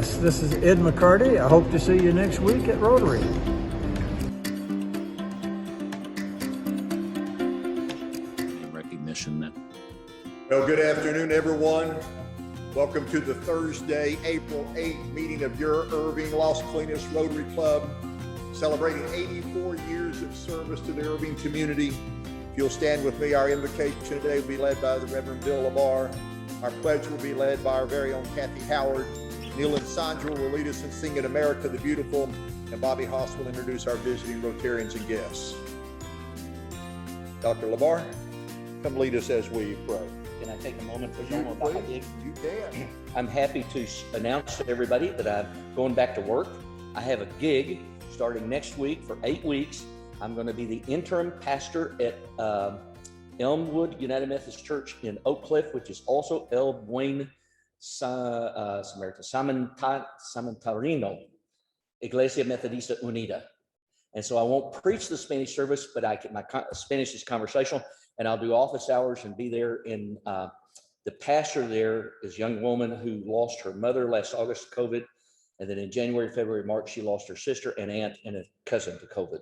This is Ed McCarty. I hope to see you next week at Rotary. Recognition that. Well, good afternoon, everyone. Welcome to the Thursday, April 8th meeting of your Irving Las Colinas Rotary Club, celebrating 84 years of service to the Irving community. If you'll stand with me, our invocation today will be led by the Reverend Bill Labar. Our pledge will be led by our very own Kathy Howard. Neil and Sandra will lead us in singing America the Beautiful, and Bobby Haas will introduce our visiting Rotarians and guests. Dr. Labar, come lead us as we pray. Can I take a moment to know about my gig? You can. I'm happy to announce to everybody that I'm going back to work. I have a gig starting next week for 8 weeks. I'm going to be the interim pastor at Elmwood United Methodist Church in Oak Cliff, which is also El Buen Samantarino, Iglesia Metodista Unida. And so I won't preach the Spanish service, but my Spanish is conversational, and I'll do office hours and be there. In the pastor there is a young woman who lost her mother last August to COVID. And then in January, February, March, she lost her sister and aunt and a cousin to COVID.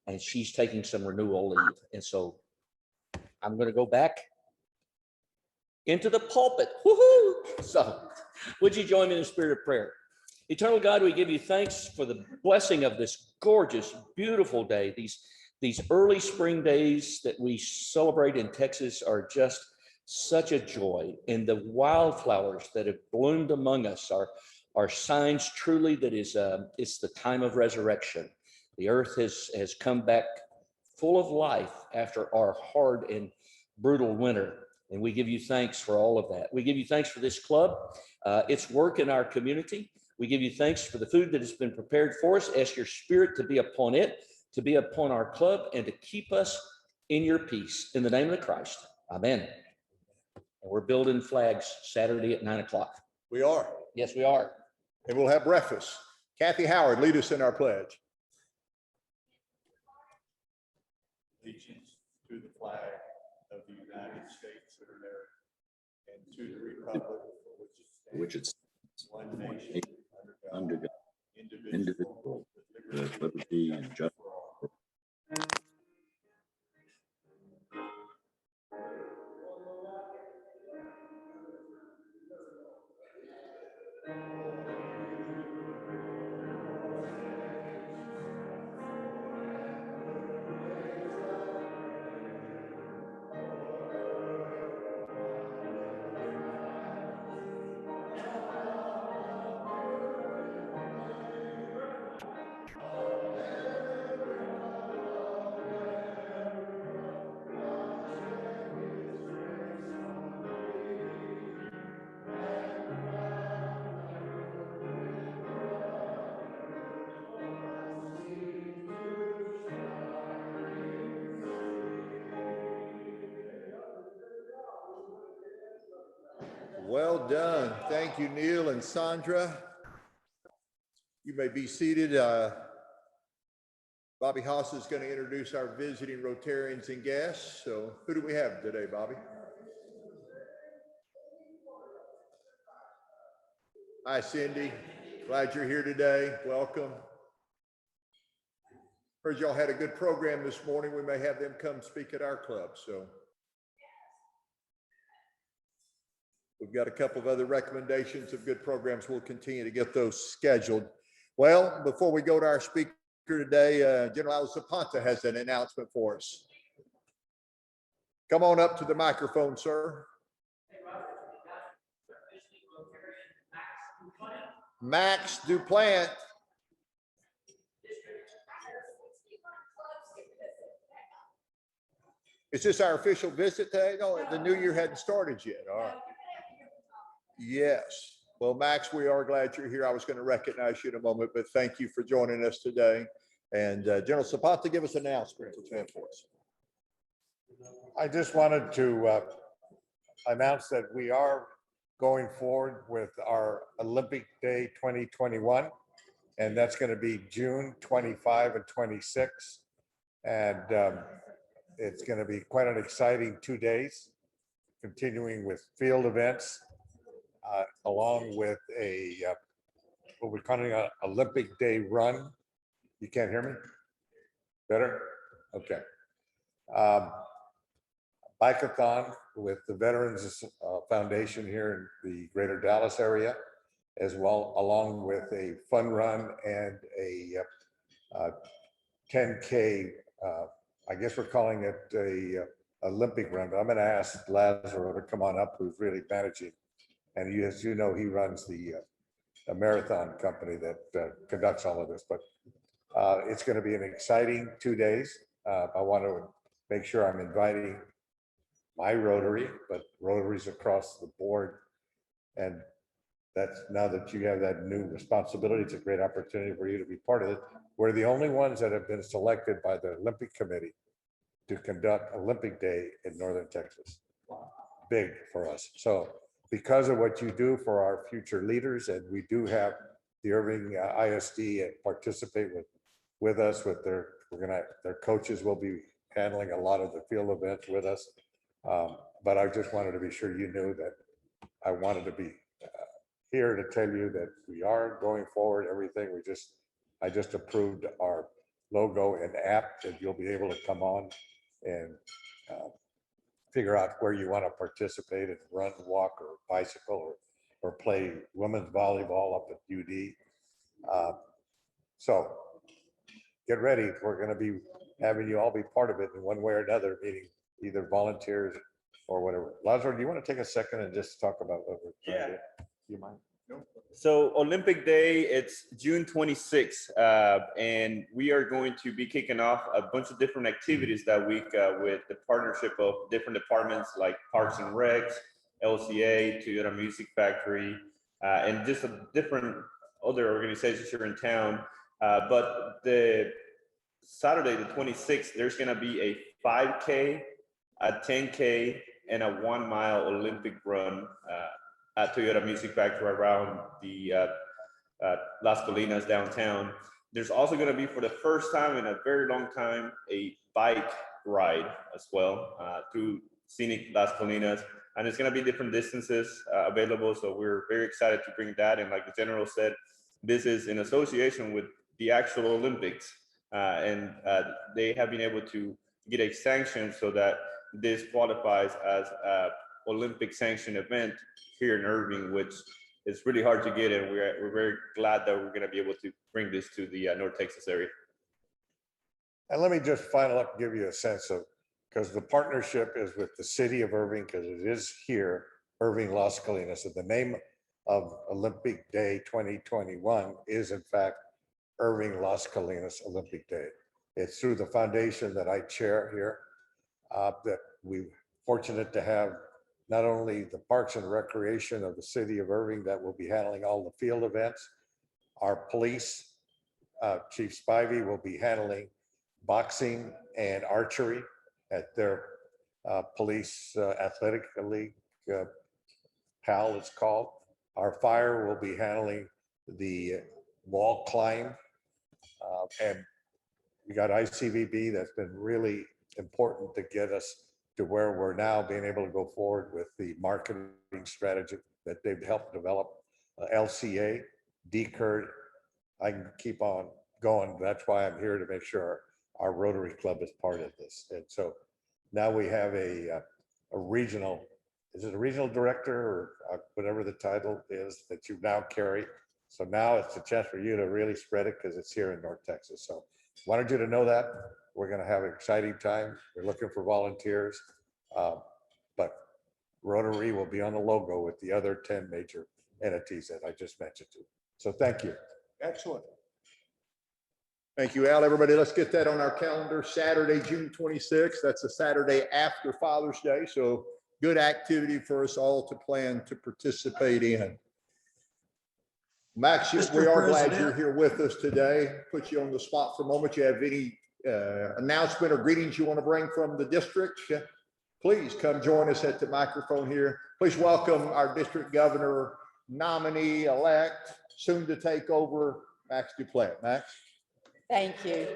And she's taking some renewal leave. And so I'm going to go back into the pulpit. Woohoo! So would you join me in the spirit of prayer? Eternal God, we give you thanks for the blessing of this gorgeous, beautiful day. These early spring days that we celebrate in Texas are just such a joy. And the wildflowers that have bloomed among us are signs truly that it's the time of resurrection. The earth has come back full of life after our hard and brutal winter. And we give you thanks for all of that. We give you thanks for this club, its work in our community. We give you thanks for the food that has been prepared for us. Ask your spirit to be upon it, to be upon our club, and to keep us in your peace. In the name of the Christ, amen. And we're building flags Saturday at 9 o'clock. We are. Yes, we are. And we'll have breakfast. Kathy Howard, lead us in our pledge. Allegiance to the flag of the United States of America and to the republic for which it stands, one nation, under God, indivisible, with liberty and justice for all. Well done. Thank you, Neil and Sandra. You may be seated. Bobby Haas is going to introduce our visiting Rotarians and guests. So who do we have today, Bobby? Hi, Cindy. Glad you're here today. Welcome. Heard y'all had a good program this morning. We may have them come speak at our club. So we've got a couple of other recommendations of good programs. We'll continue to get those scheduled. Well, before we go to our speaker today, General Zapata has an announcement for us. Come on up to the microphone, sir. Max Duplant. Is this our official visit today? No, the new year hadn't started yet. All right. Yes. Well, Max, we are glad you're here. I was going to recognize you in a moment, but thank you for joining us today. And General Zapata, give us an announcement for us. I just wanted to announce that we are going forward with our Olympic Day 2021, and that's going to be June 25 and 26. And it's going to be quite an exciting 2 days, continuing with field events, along with a what we're calling an Olympic Day run. You can't hear me? Better? Okay. Bike-a-thon with the Veterans Foundation here in the greater Dallas area, as well, along with a fun run and a 10K, I guess we're calling it a Olympic run, but I'm going to ask Lazaro to come on up, who's really managing. And you, as you know, he runs the a marathon company that conducts all of this, but it's going to be an exciting 2 days. I want to make sure I'm inviting my Rotary, but Rotaries across the board. And that's, now that you have that new responsibility, it's a great opportunity for you to be part of it. We're the only ones that have been selected by the Olympic Committee to conduct Olympic Day in Northern Texas. Big for us. So because of what you do for our future leaders, and we do have the Irving ISD participate with us with their, their coaches will be handling a lot of the field events with us. But I just wanted to be sure you knew that I wanted to be here to tell you that we are going forward, everything. I just approved our logo and app that you'll be able to come on and figure out where you want to participate and run, walk, or bicycle, or play women's volleyball up at UD. So get ready. We're going to be having you all be part of it in one way or another, meaning either volunteers or whatever. Lazaro, do you want to take a second and just talk about what we're trying to do? You mind? So Olympic Day, it's June 26th, and we are going to be kicking off a bunch of different activities that week with the partnership of different departments like Parks and Recs, LCA, Toyota Music Factory, and just different other organizations here in town. But the Saturday, the 26th, there's going to be a 5K, a 10K, and a 1 mile Olympic run at Toyota Music Factory around the Las Colinas downtown. There's also going to be, for the first time in a very long time, a bike ride as well through scenic Las Colinas. And it's going to be different distances available. So we're very excited to bring that. And like the general said, this is in association with the actual Olympics. And they have been able to get a sanction so that this qualifies as a Olympic sanctioned event here in Irving, which is really hard to get, and we're very glad that we're going to be able to bring this to the North Texas area. And let me just final up, give you a sense of, because the partnership is with the city of Irving, because it is here, Irving, Las Colinas. So the name of Olympic Day 2021 is in fact Irving, Las Colinas Olympic Day. It's through the foundation that I chair here that we're fortunate to have not only the Parks and Recreation of the city of Irving that will be handling all the field events. Our police, Chief Spivey, will be handling boxing and archery at their police athletic league, PAL it's called. Our fire will be handling the wall climb. And we got ICVB that's been really important to get us to where we're now being able to go forward with the marketing strategy that they've helped develop. LCA, DCURD, I can keep on going. That's why I'm here, to make sure our Rotary Club is part of this. And so now we have a regional, is it a regional director or whatever the title is that you now carry? So now it's a chance for you to really spread it because it's here in North Texas. So wanted you to know that. We're going to have an exciting time. We're looking for volunteers, but Rotary will be on the logo with the other 10 major entities that I just mentioned to. So thank you. Excellent. Thank you, Al. Everybody, let's get that on our calendar. Saturday, June 26th. That's a Saturday after Father's Day. So good activity for us all to plan to participate in. Max, Mr. we are glad President. you're here with us today. Put you on the spot for a moment. You have any announcement or greetings you want to bring from the district? Please come join us at the microphone here. Please welcome our district governor nominee-elect, soon to take over, Max Duplantis. Max. Thank you.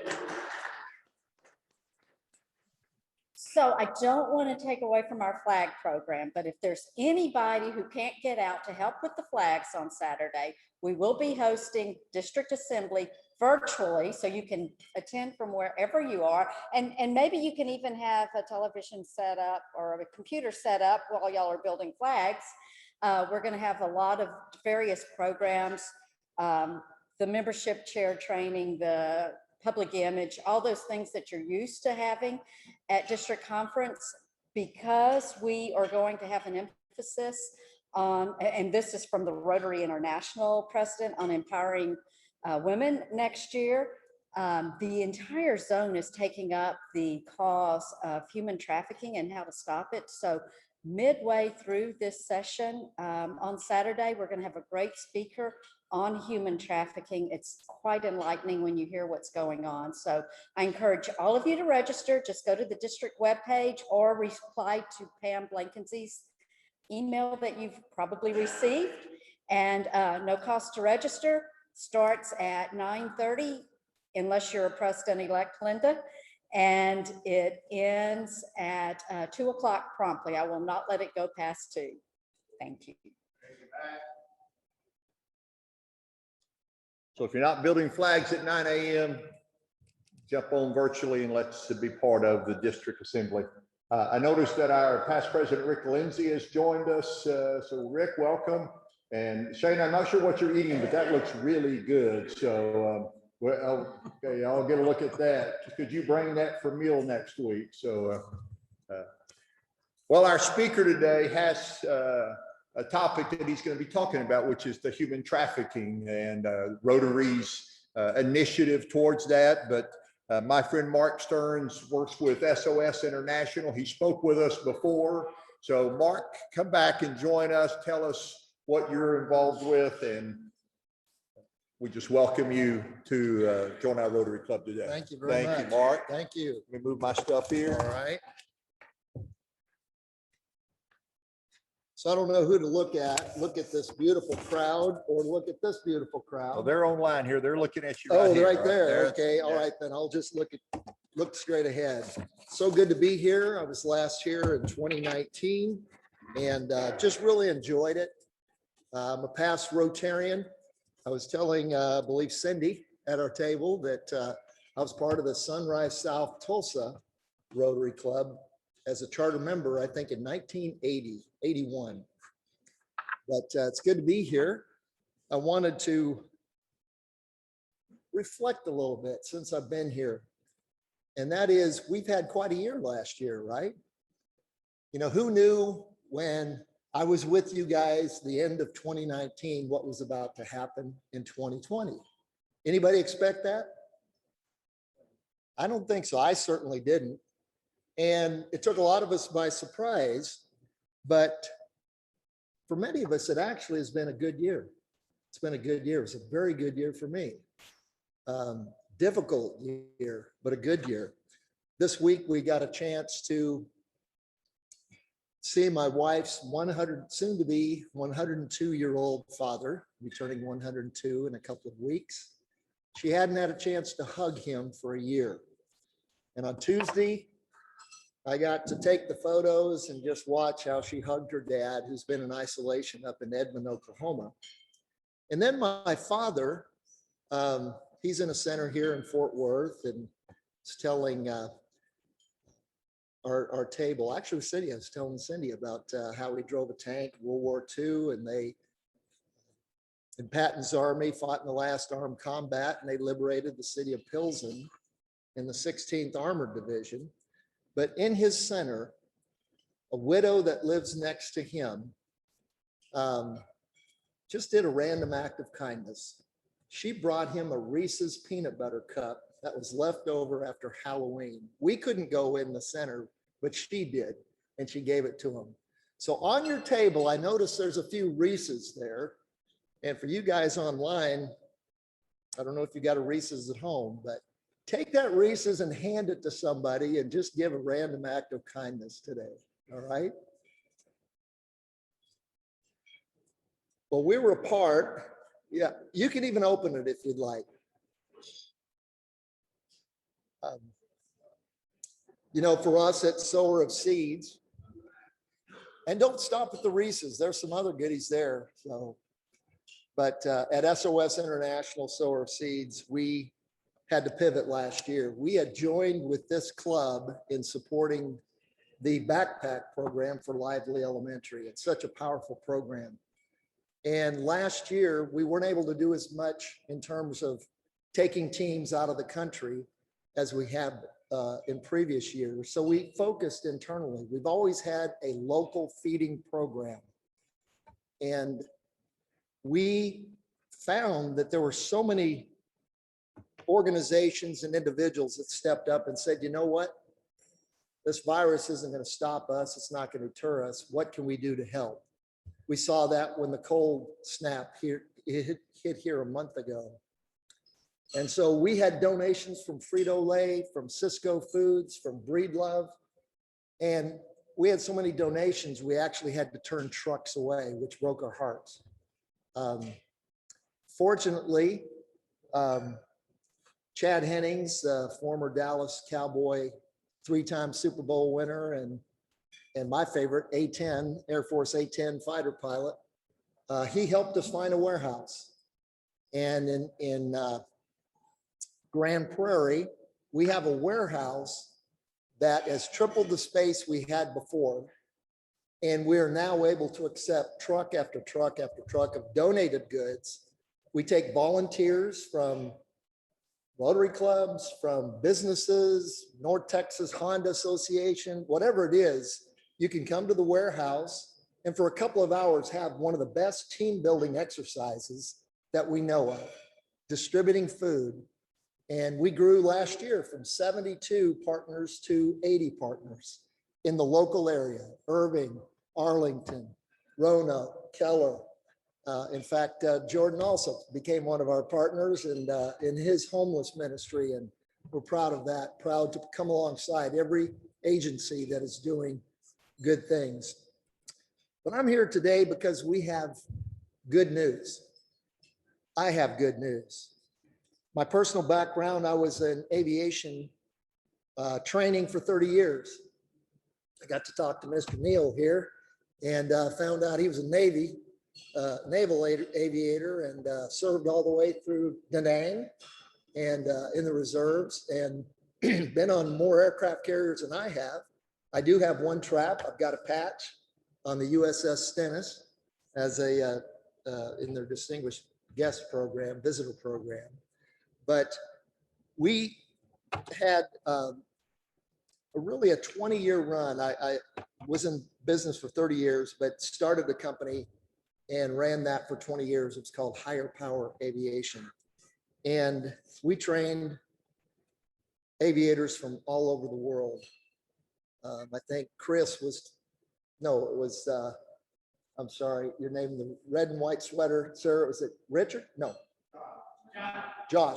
So I don't want to take away from our flag program, but if there's anybody who can't get out to help with the flags on Saturday, We will be hosting district assembly virtually, so you can attend from wherever you are. And maybe you can even have a television set up or a computer set up while y'all are building flags. We're going to have a lot of various programs, the membership chair training, the public image, all those things that you're used to having at district conference, because we are going to have an emphasis on, and this is from the Rotary International president, on empowering women next year. The entire zone is taking up the cause of human trafficking and how to stop it. So midway through this session on Saturday, we're going to have a great speaker on human trafficking. It's quite enlightening when you hear what's going on. So I encourage all of you to register. Just go to the district webpage or reply to Pam Blankensy's email that you've probably received. And no cost to register. Starts at 9:30, unless you're a president-elect, Linda. And it ends at 2 o'clock promptly. I will not let it go past 2. Thank you. So if you're not building flags at 9 a.m., jump on virtually and let's be part of the district assembly. I noticed that our past president, Rick Lindsay, has joined us. So Rick, welcome. And Shane, I'm not sure what you're eating, but that looks really good. So well, okay, I'll get a look at that. Could you bring that for meal next week? So, well, our speaker today has a topic that he's going to be talking about, which is the human trafficking and Rotary's initiative towards that. But my friend Mark Stearns works with SOS International. He spoke with us before. So Mark, come back and join us. Tell us what you're involved with, and we just welcome you to join our Rotary Club today. Thank you very much. Thank you, Mark. Thank you. Let me move my stuff here. All right. So I don't know who to look at. Look at this beautiful crowd or look at this beautiful Well, crowd. they're online here. They're looking at you. Oh, here, right there. Okay. All Yeah. right. Then I'll just look straight ahead. So good to be here. I was last here in 2019 and just really enjoyed it. I'm a past Rotarian. I was telling, I believe Cindy at our table that I was part of the Sunrise South Tulsa Rotary Club as a charter member, I think in 1980, 81. But it's good to be here. I wanted to reflect a little bit since I've been here. And that is, we've had quite a year last year, right? You know, who knew when I was with you guys the end of 2019 what was about to happen in 2020? Anybody expect that? I don't think so. I certainly didn't. And it took a lot of us by surprise, but for many of us, it actually has been a good year. It's been a good year. It's a very good year for me. Difficult year, but a good year. This week, we got a chance to see my wife's soon to be 102-year-old father, returning 102 in a couple of weeks. She hadn't had a chance to hug him for a year. And on Tuesday, I got to take the photos and just watch how she hugged her dad, who's been in isolation up in Edmond, Oklahoma. And then my father, he's in a center here in Fort Worth and is telling our table, actually Cindy, I was telling Cindy about how he drove a tank in World War II, and they, in Patton's army, fought in the last armed combat, and they liberated the city of Pilsen in the 16th Armored Division. But in his center, a widow that lives next to him just did a random act of kindness. She brought him a Reese's peanut butter cup that was left over after Halloween. We couldn't go in the center, but she did, and she gave it to him. So on your table, I noticed there's a few Reese's there. And for you guys online, I don't know if you got a Reese's at home, but take that Reese's and hand it to somebody and just give a random act of kindness today, all right? Well, we were apart. Yeah, you can even open it if you'd like. You know, for us, it's sower of seeds. And don't stop at the Reese's. There's some other goodies there. So But at SOS International Sower Seeds, we had to pivot last year. We had joined with this club in supporting the backpack program for Lively Elementary. It's such a powerful program. And last year, we weren't able to do as much in terms of taking teams out of the country as we have in previous years. So we focused internally. We've always had a local feeding program. And we found that there were so many organizations and individuals that stepped up and said, you know what? This virus isn't going to stop us. It's not going to deter us. What can we do to help? We saw that when the cold snap here hit here a month ago. And so we had donations from Frito-Lay, from Cisco Foods, from Breedlove. And we had so many donations, we actually had to turn trucks away, which broke our hearts. Fortunately, Chad Hennings, former Dallas Cowboy, 3-time Super Bowl winner, and my favorite, A-10, Air Force A-10 fighter pilot, he helped us find a warehouse. And in Grand Prairie, we have a warehouse that has tripled the space we had before. And we're now able to accept truck after truck after truck of donated goods. We take volunteers from Rotary clubs, from businesses, North Texas Honda Association, whatever it is, you can come to the warehouse and for a couple of hours have one of the best team building exercises that we know of, distributing food. And we grew last year from 72 partners to 80 partners in the local area, Irving, Arlington, Roanoke, Keller. In fact, Jordan also became one of our partners and in his homeless ministry. And we're proud of that, proud to come alongside every agency that is doing good things. But I'm here today because we have good news. I have good news. My personal background, I was in aviation training for 30 years. I got to talk to Mr. Neal here and found out he was a naval aviator and served all the way through Da Nang and in the reserves and been on more aircraft carriers than I have. I do have one trap. I've got a patch on the USS Stennis as a in their distinguished guest program, visitor program. But we had really a 20-year run. I was in business for 30 years, but started the company and ran that for 20 years. It's called Higher Power Aviation. And we trained aviators from all over the world. I think Chris was, no, it was, I'm sorry, your name, the red and white sweater, sir, was it Richard? No. John.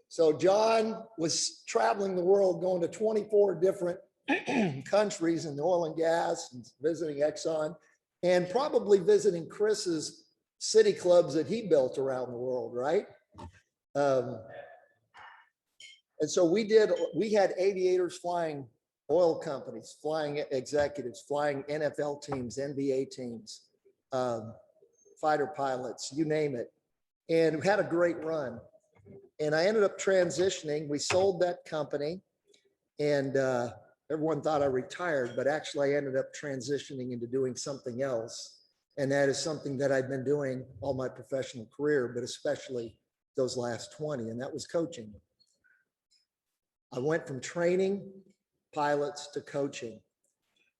So John was traveling the world, going to 24 different countries in the oil and gas and visiting Exxon and probably visiting Chris's city clubs that he built around the world, right? And so we had aviators flying oil companies, flying executives, flying NFL teams, NBA teams, fighter pilots, you name it. And we had a great run. And I ended up transitioning. We sold that company and everyone thought I retired, but actually I ended up transitioning into doing something else. And that is something that I've been doing all my professional career, but especially those last 20, and that was coaching. I went from training pilots to coaching.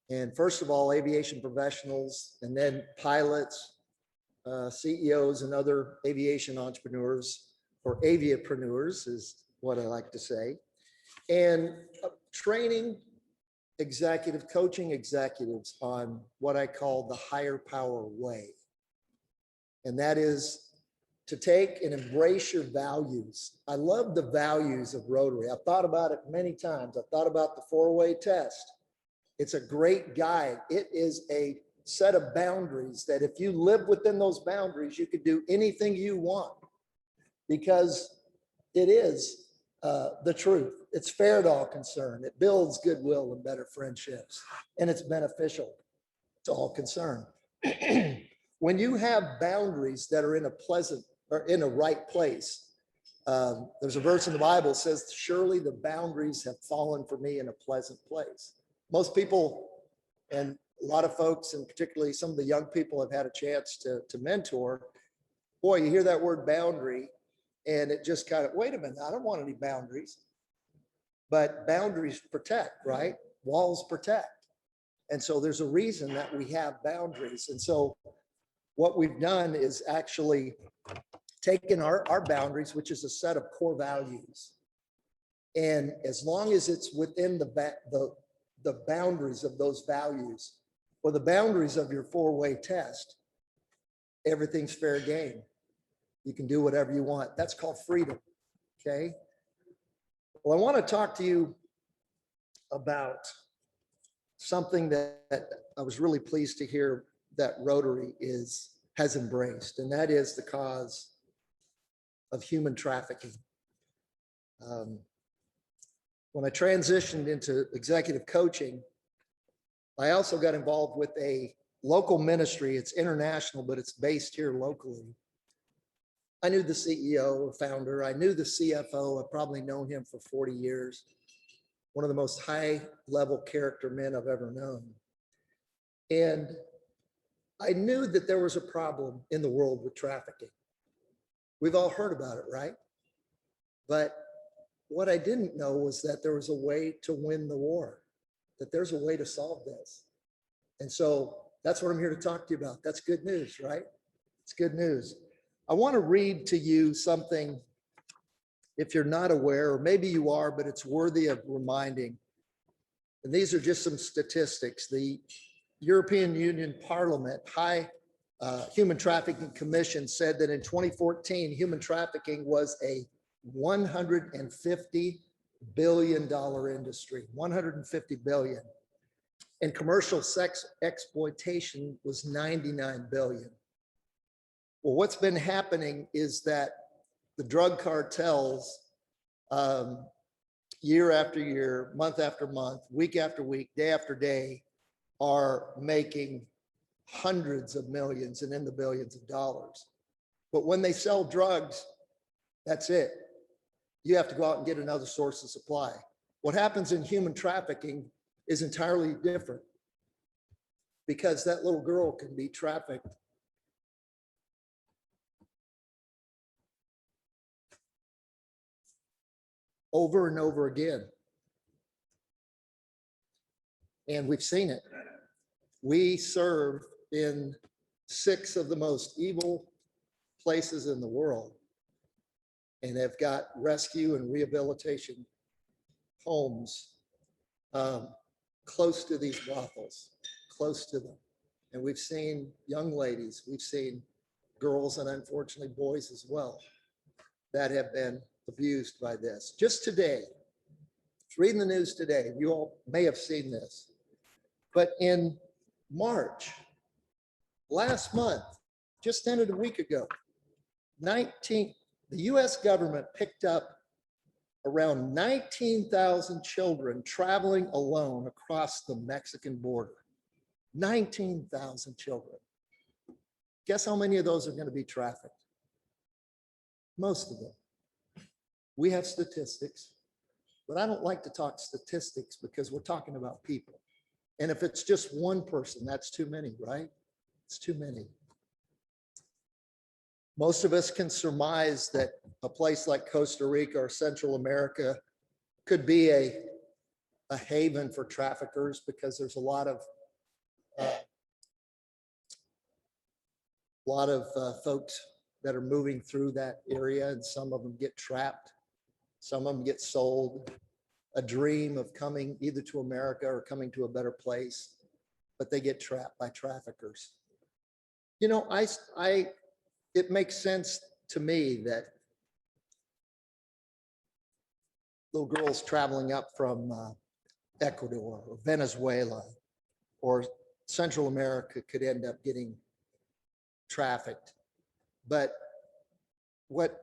And first of all, aviation professionals, and then pilots, CEOs and other aviation entrepreneurs, or aviapreneurs is what I like to say. And training executive, coaching executives on what I call the higher power way. And that is to take and embrace your values. I love the values of Rotary. I've thought about it many times. I've thought about the 4-way test. It's a great guide. It is a set of boundaries that if you live within those boundaries, you could do anything you want because it is the truth. It's fair to all concerned. It builds goodwill and better friendships, and it's beneficial to all concerned. when you have boundaries that are in a pleasant or in a right place, there's a verse in the Bible that says, surely the boundaries have fallen for me in a pleasant place. Most people and a lot of folks, and particularly some of the young people have had a chance to mentor. Boy, you hear that word boundary and it just kind of, wait a minute, I don't want any boundaries. But boundaries protect, right? Walls protect. And so there's a reason that we have boundaries. And so what we've done is actually taken our boundaries, which is a set of core values. And as long as it's within the boundaries of those values or the boundaries of your four-way test, everything's fair game. You can do whatever you want. That's called freedom, okay? Well, I want to talk to you about something that I was really pleased to hear that Rotary has embraced, and that is the cause of human trafficking. When I transitioned into executive coaching, I also got involved with a local ministry. It's international, but it's based here locally. I knew the CEO or founder. I knew the CFO. I've probably known him for 40 years. One of the most high-level character men I've ever known. And I knew that there was a problem in the world with trafficking. We've all heard about it, right? But what I didn't know was that there was a way to win the war, that there's a way to solve this. And so that's what I'm here to talk to you about. That's good news, right? It's good news. I want to read to you something, if you're not aware, or maybe you are, but it's worthy of reminding. And these are just some statistics. The European Union Parliament Human Trafficking Commission said that in 2014, human trafficking was a $150 billion industry, 150 billion. And commercial sex exploitation was 99 billion. Well, what's been happening is that the drug cartels, year after year, month after month, week after week, day after day, are making hundreds of millions and in the billions of dollars. But when they sell drugs, that's it. You have to go out and get another source of supply. What happens in human trafficking is entirely different, because that little girl can be trafficked over and over again. And we've seen it. We serve in 6 of the most evil places in the world and have got rescue and rehabilitation homes close to these brothels, close to them. And we've seen young ladies, we've seen girls, and unfortunately boys as well, that have been abused by this. Just today, reading the news today, you all may have seen this, but in March, last month, just ended a week ago, the US government picked up around 19,000 children traveling alone across the Mexican border. 19,000 children. Guess how many of those are going to be trafficked? Most of them. We have statistics, but I don't like to talk statistics because we're talking about people. And if it's just one person, that's too many, right? It's too many. Most of us can surmise that a place like Costa Rica or Central America could be a haven for traffickers, because there's a lot of folks that are moving through that area, and some of them get trapped. Some of them get sold, a dream of coming either to America or coming to a better place, but they get trapped by traffickers. You know, it makes sense to me that little girls traveling up from Ecuador or Venezuela or Central America could end up getting trafficked. But what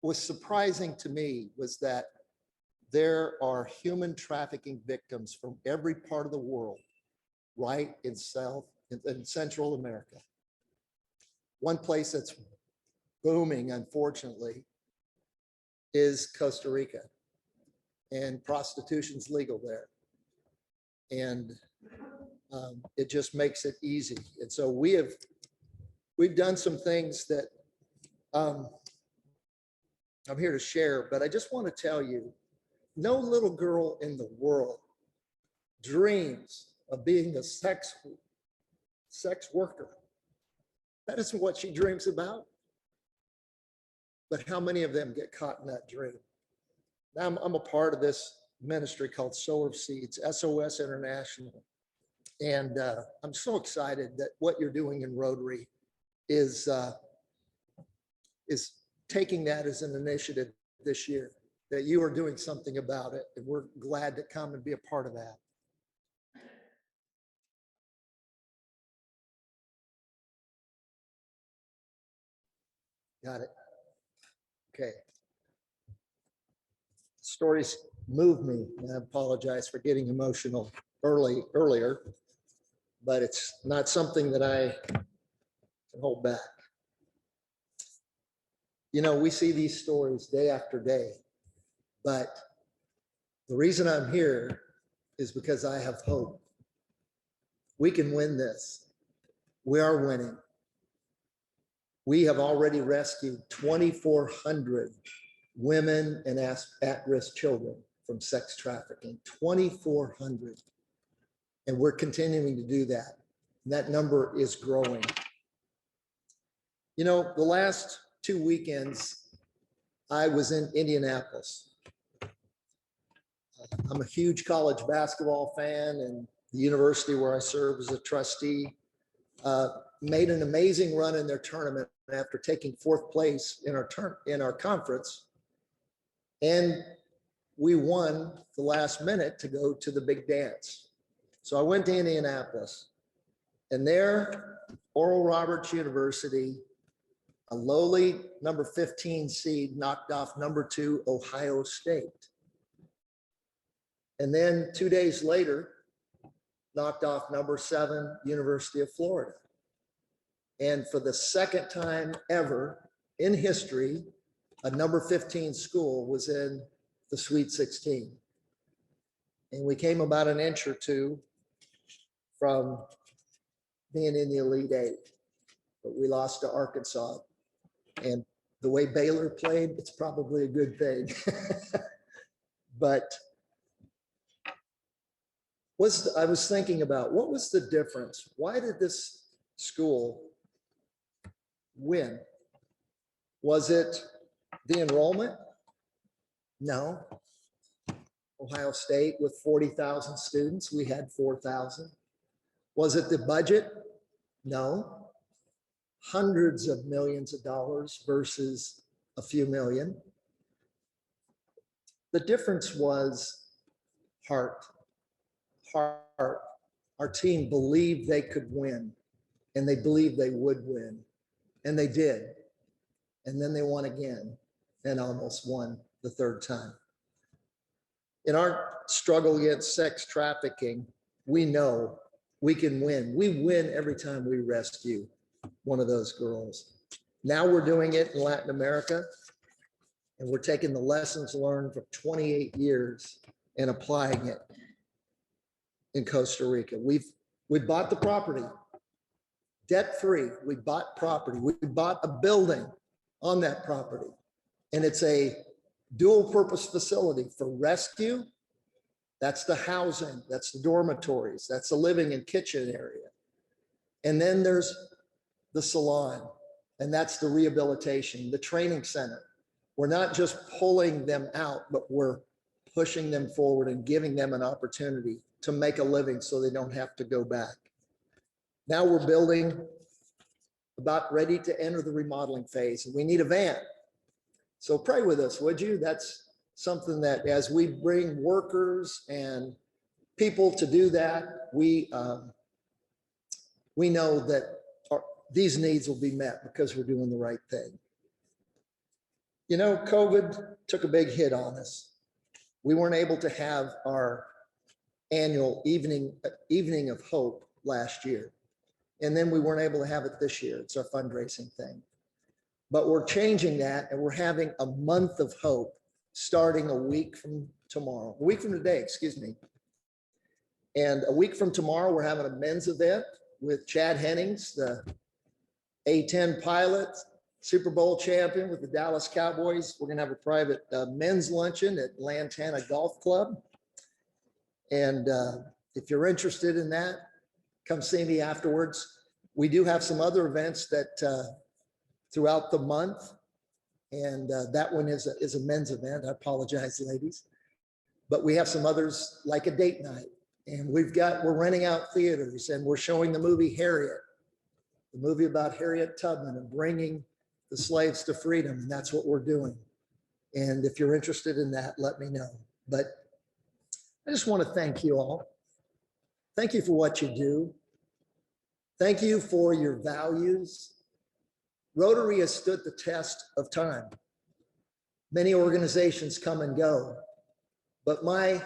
was surprising to me was that there are human trafficking victims from every part of the world, right in Central America. one place that's booming, unfortunately, is Costa Rica. And prostitution's legal there. And it just makes it easy. And so we've done some things that I'm here to share, but I just want to tell you, no little girl in the world dreams of being a sex worker. That isn't what she dreams about. But how many of them get caught in that dream? I'm a part of this ministry called Sower of Seeds, SOS International. And I'm so excited that what you're doing in Rotary is taking that as an initiative this year, that you are doing something about it. And we're glad to come and be a part of that. Got it. Okay. Stories move me, and I apologize for getting emotional earlier, but it's not something that I can hold back. You know, we see these stories day after day, but the reason I'm here is because I have hope. We can win this. We are winning. We have already rescued 2,400 women and at-risk children from sex trafficking, 2,400. And we're continuing to do that. And that number is growing. You know, the last 2 weekends, I was in Indianapolis. I'm a huge college basketball fan, and the university where I serve as a trustee made an amazing run in their tournament after taking 4th place in our conference. And we won the last minute to go to the big dance. So I went to Indianapolis, and there, Oral Roberts University, a lowly number 15 seed, knocked off number 2 Ohio State. And then 2 days later, knocked off number 7 University of Florida. And for the second time ever in history, a number 15 school was in the Sweet 16. And we came about an inch or two from being in the Elite 8, but we lost to Arkansas. And the way Baylor played, it's probably a good thing. But I was thinking about, what was the difference? Why did this school win? Was it the enrollment? No. Ohio State with 40,000 students, we had 4,000. Was it the budget? No. Hundreds of millions of dollars versus a few million. The difference was heart. Our team believed they could win, and they believed they would win, and they did. And then they won again and almost won the 3rd time. In our struggle against sex trafficking, we know we can win. We win every time we rescue one of those girls. Now we're doing it in Latin America, and we're taking the lessons learned from 28 years and applying it in Costa Rica. We bought the property, debt-free. We bought property. We bought a building on that property, and it's a dual-purpose facility for rescue. That's the housing, that's the dormitories, that's the living and kitchen area. And then there's the salon, and that's the rehabilitation, the training center. We're not just pulling them out, but we're pushing them forward and giving them an opportunity to make a living so they don't have to go back. Now we're building, about ready to enter the remodeling phase, and we need a van. So pray with us, would you? That's something that as we bring workers and people to do that, we know that these needs will be met because we're doing the right thing. You know, COVID took a big hit on us. We weren't able to have our annual evening of hope last year. And then we weren't able to have it this year. It's our fundraising thing. But we're changing that, and we're having a month of hope starting a week from tomorrow, a week from today, excuse me. And a week from tomorrow, we're having a men's event with Chad Hennings, the A-10 pilot, Super Bowl champion with the Dallas Cowboys. We're going to have a private men's luncheon at Lantana Golf Club. And if you're interested in that, come see me afterwards. We do have some other events that throughout the month. And that one is a men's event. I apologize, ladies. But we have some others like a date night. And we're renting out theaters, and we're showing the movie Harriet, the movie about Harriet Tubman and bringing the slaves to freedom. And that's what we're doing. And if you're interested in that, let me know. But I just want to thank you all. Thank you for what you do. Thank you for your values. Rotary has stood the test of time. Many organizations come and go, but my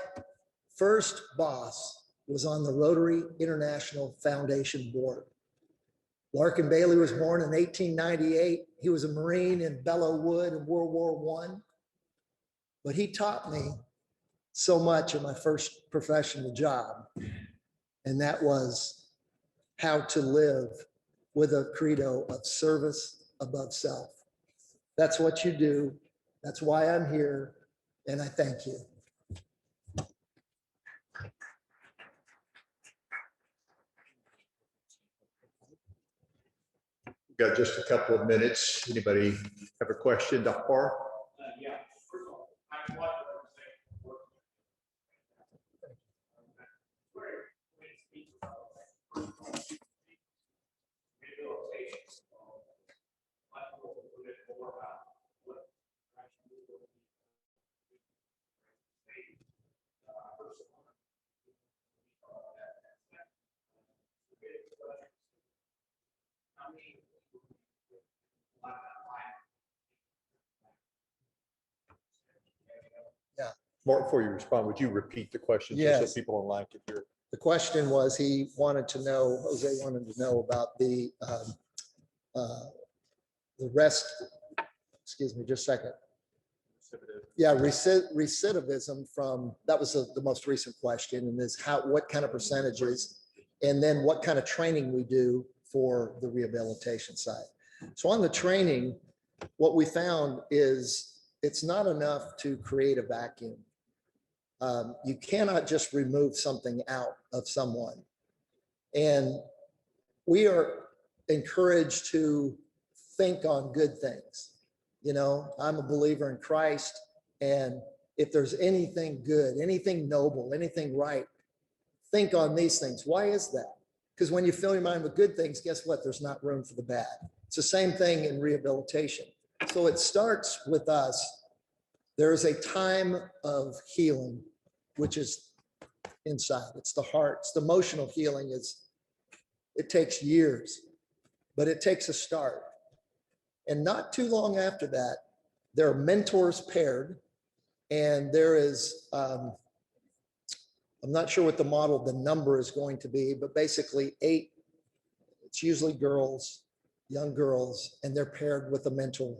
first boss was on the Rotary International Foundation board. Larkin Bailey was born in 1898. He was a Marine in Belleau Wood in World War I. But he taught me so much in my first professional job. And that was how to live with a credo of service above self. That's what you do. That's why I'm here. And I thank you. Got just a couple of minutes. Anybody have a question, Dr. Yeah. First of all, I want to Mark, before you respond, would you repeat the question just Yes. so people online can hear it? The question was, he wanted to know, Jose wanted to know about the rest, excuse me, just a second. Yeah, recidivism from, that was the most recent question, and is what kind of percentages, and then what kind of training we do for the rehabilitation side. So on the training, what we found is it's not enough to create a vacuum. You cannot just remove something out of someone. And we are encouraged to think on good things. You know, I'm a believer in Christ, and if there's anything good, anything noble, anything right, think on these things. Why is that? Because when you fill your mind with good things, guess what? There's not room for the bad. It's the same thing in rehabilitation. So it starts with us. There is a time of healing, which is inside. It's the heart. It's the emotional healing. It takes years, but it takes a start. And not too long after that, there are mentors paired, and there is, I'm not sure what the model, the number is going to be, but basically 8, it's usually girls, young girls, and they're paired with a mentor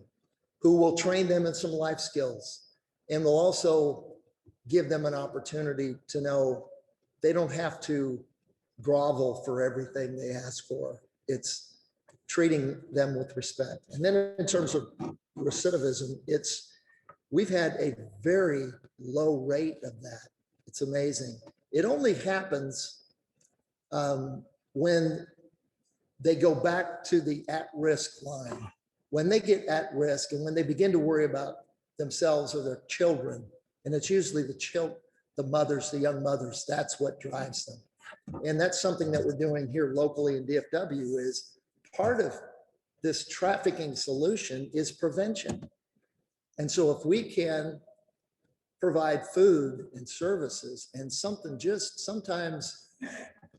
who will train them in some life skills and will also give them an opportunity to know they don't have to grovel for everything they ask for. It's treating them with respect. And then in terms of recidivism, we've had a very low rate of that. It's amazing. It only happens when they go back to the at-risk line. When they get at risk and when they begin to worry about themselves or their children, and it's usually the mothers, the young mothers, that's what drives them. And that's something that we're doing here locally in DFW. Is part of this trafficking solution is prevention. And so if we can provide food and services and something, just sometimes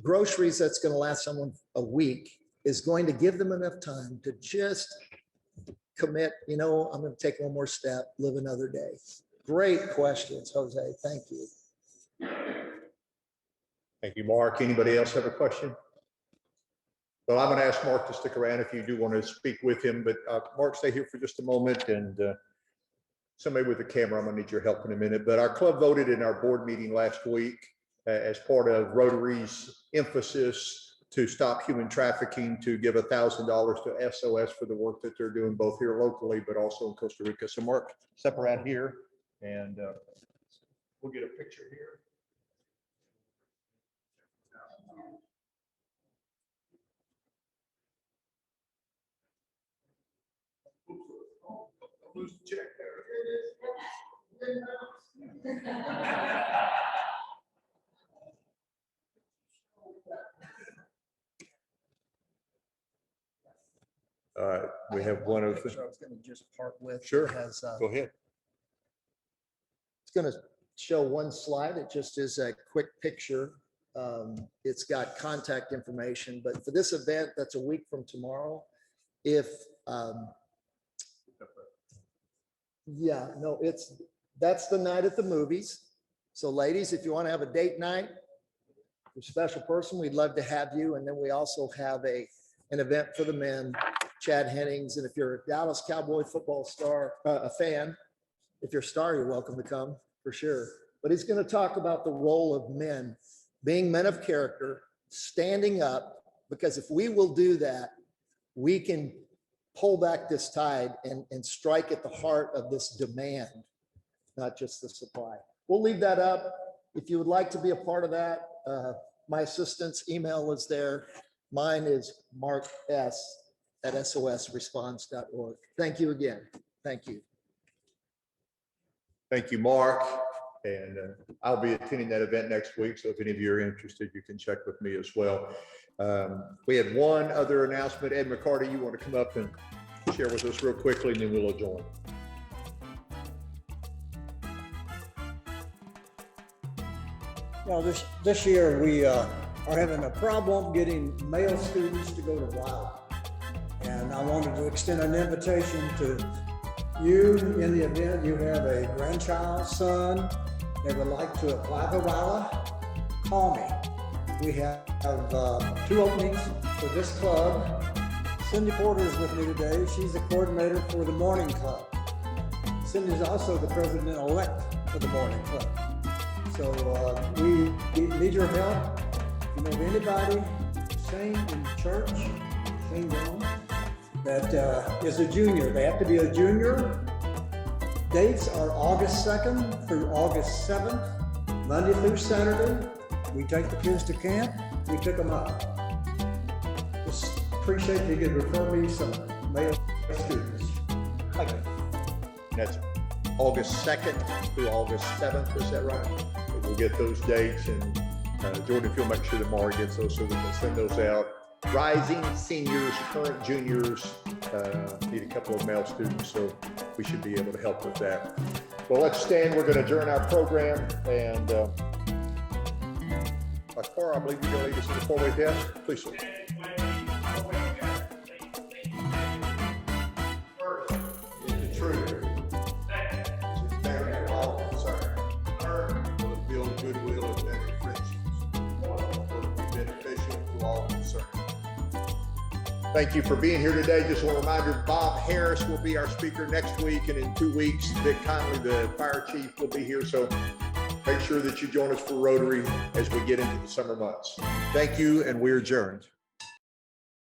groceries that's going to last someone a week is going to give them enough time to just commit, you know, I'm going to take one more step, live another day. Great questions, Jose. Thank you. Thank you, Mark. Anybody else have a question? Well, I'm going to ask Mark to stick around if you do want to speak with him, but Mark, stay here for just a moment, and somebody with a camera, I'm going to need your help in a minute. But our club voted in our board meeting last week as part of Rotary's emphasis to stop human trafficking, to give $1,000 to SOS for the work that they're doing both here locally, but also in Costa Rica. So Mark, step around here and we'll get a picture here. Lose the check there. All right, we have one of I was going to just part with. Sure. Has, Go ahead. it's going to show one slide. It just is a quick picture. It's got contact information, but for this event, that's a week from tomorrow. If, yeah, no, that's the night at the movies. So ladies, if you want to have a date night, your special person, we'd love to have you. And then we also have an event for the men, Chad Hennings. And if you're a Dallas Cowboy football star, a fan, if you're a star, you're welcome to come for sure. But he's going to talk about the role of men, being men of character, standing up, because if we will do that, we can pull back this tide and strike at the heart of this demand, not just the supply. We'll leave that up. If you would like to be a part of that, my assistant's email is there. Mine is marks@sosresponse.org. Thank you again. Thank you. Thank you, Mark. And I'll be attending that event next week. So if any of you are interested, you can check with me as well. We had one other announcement. Ed McCarty, you want to come up and share with us real quickly, and then we'll adjourn. Well, this year we are having a problem getting male students to go to WILD. And I wanted to extend an invitation to you in the event you have a grandchild, son, that would like to apply for WILD, call me. We have 2 openings for this club. Cindy Porter is with me today. She's the coordinator for the morning club. Cindy's also the president-elect for the morning club. So we need your help. If you know of anybody, Shane in church, Shane Brown, that is a junior. They have to be a junior. Dates are August 2nd through August 7th, Monday through Saturday. We take the kids to camp, we pick them up. Just appreciate you could refer me some male students. Okay. That's August 2nd through August 7th, is that right? We'll get those dates, and Jordan, if you'll make sure that Mara gets those so we can send those out. Rising seniors, current juniors, need a couple of male students, so we should be able to help with that. Well, let's stand. We're going to adjourn our program, and Cora, I believe you're going to lead us to the 4-way test. Please, sir. Thank you for being here today. Just a reminder, Bob Harris will be our speaker next week, and in 2 weeks, Vic Conley, the fire chief, will be here. So make sure that you join us for Rotary as we get into the summer months. Thank you, and we're adjourned.